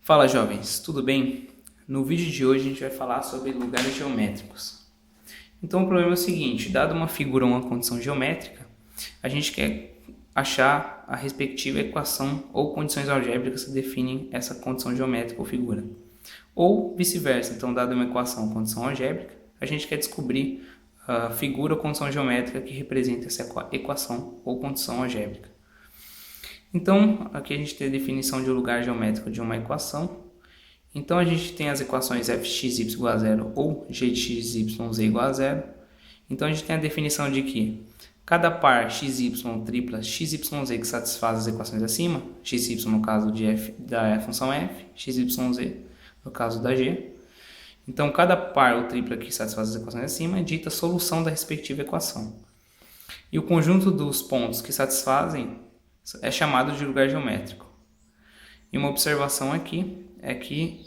Fala jovens, tudo bem? No vídeo de hoje a gente vai falar sobre lugares geométricos. Então o problema é o seguinte, dado uma figura ou uma condição geométrica, a gente quer achar a respectiva equação ou condições algébricas que definem essa condição geométrica ou figura. Ou vice-versa, então dado uma equação ou condição algébrica, a gente quer descobrir a figura ou condição geométrica que representa essa equação ou condição algébrica. Então, aqui a gente tem a definição de um lugar geométrico de uma equação. Então, a gente tem as equações fxy igual a zero ou gxyz igual a zero. Então, a gente tem a definição de que cada par xy tripla xyz que satisfaz as equações acima, xy no caso da função f, xyz no caso da g. Então, cada par ou tripla que satisfaz as equações acima dita a solução da respectiva equação. E o conjunto dos pontos que satisfazem é chamado de lugar geométrico. E uma observação aqui é que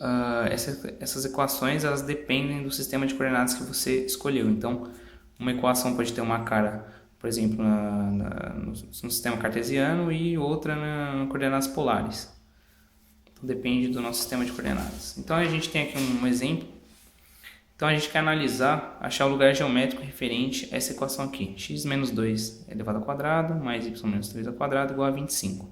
essas equações elas dependem do sistema de coordenadas que você escolheu. Então, uma equação pode ter uma cara, por exemplo, no sistema cartesiano e outra em coordenadas polares. Então, depende do nosso sistema de coordenadas. Então, a gente tem aqui um exemplo. Então, a gente quer analisar, achar o lugar geométrico referente a essa equação aqui. X menos 2 elevado ao quadrado mais y menos 3 ao quadrado igual a 25.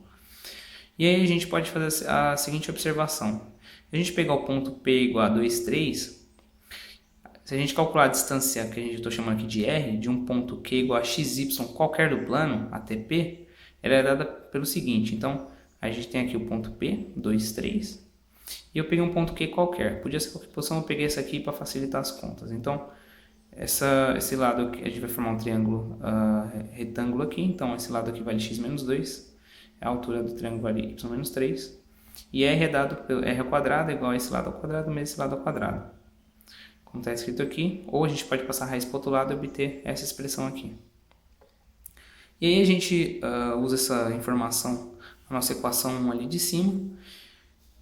E aí a gente pode fazer a seguinte observação. Se a gente pegar o ponto P igual a 2, 3, se a gente calcular a distância que a gente estou chamando aqui de R, de um ponto Q igual a XY qualquer do plano, até P, ela é dada pelo seguinte. Então, a gente tem aqui o ponto P, 2, 3, e eu peguei um ponto Q qualquer. Podia ser qualquer posição, eu peguei essa aqui para facilitar as contas. Então, esse lado aqui, a gente vai formar um triângulo retângulo aqui. Então, esse lado aqui vale x menos 2. A altura do triângulo vale y menos 3. E R é dado pelo R ao quadrado é igual a esse lado ao quadrado menos esse lado ao quadrado. Como está escrito aqui. Ou a gente pode passar a raiz para o outro lado e obter essa expressão aqui. E aí a gente usa essa informação na nossa equação 1 ali de cima.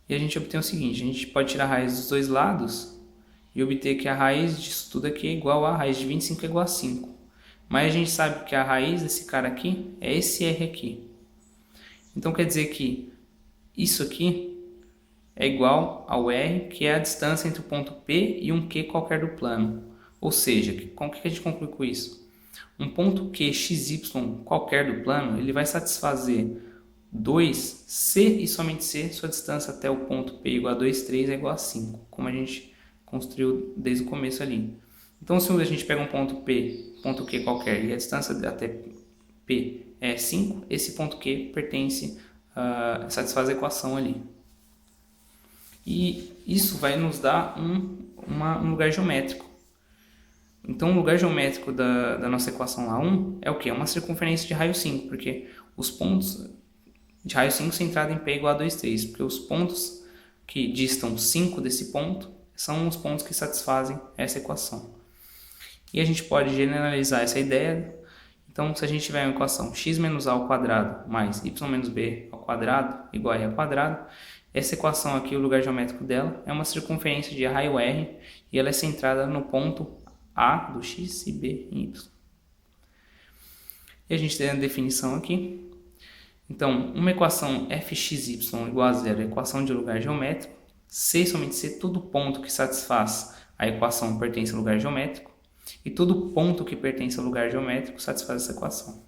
E a gente obtém o seguinte, a gente pode tirar a raiz dos dois lados e obter que a raiz disso tudo aqui é igual a raiz de 25 é igual a 5. Mas a gente sabe que a raiz desse cara aqui é esse R aqui. Então quer dizer que isso aqui é igual ao R, que é a distância entre o ponto P e um Q qualquer do plano. Ou seja, como que a gente conclui com isso? Um ponto Q xy qualquer do plano, ele vai satisfazer 2, C e somente C, sua distância até o ponto P igual a 2, 3 é igual a 5, como a gente construiu desde o começo ali. Então, se a gente pega um ponto P, ponto Q qualquer, e a distância até P é 5, esse ponto Q satisfaz a equação ali. E isso vai nos dar um lugar geométrico. Então, o lugar geométrico da nossa equação A1 é o quê? É uma circunferência de raio 5, porque os pontos de raio 5 centrado em P igual a 2, 3, porque os pontos que distam 5 desse ponto são os pontos que satisfazem essa equação. E a gente pode generalizar essa ideia. Então, se a gente tiver uma equação x menos a ao quadrado mais y menos b ao quadrado igual a r ao quadrado, essa equação aqui, o lugar geométrico dela, é uma circunferência de raio r e ela é centrada no ponto A do x e B em y. E a gente tem a definição aqui. Então, uma equação fxy igual a zero é a equação de lugar geométrico. C e somente C, todo ponto que satisfaz a equação pertence ao lugar geométrico. E todo ponto que pertence ao lugar geométrico satisfaz essa equação.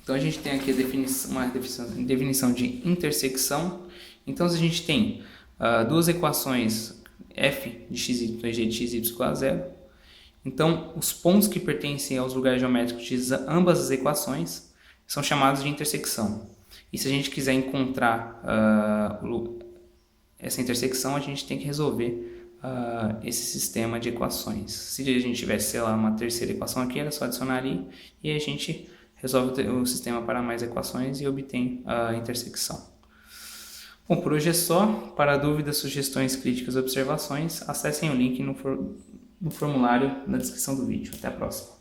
Então, a gente tem aqui uma definição de intersecção. Então, se a gente tem duas equações f de xy e g de xy igual a zero, então, os pontos que pertencem aos lugares geométricos de ambas as equações são chamados de intersecção. E se a gente quiser encontrar essa intersecção, a gente tem que resolver esse sistema de equações. Se a gente tivesse, sei lá, uma terceira equação aqui, era só adicionar ali e a gente resolve o sistema para mais equações e obtém a intersecção. Bom, por hoje é só. Para dúvidas, sugestões, críticas e observações, acessem o link no formulário na descrição do vídeo. Até a próxima.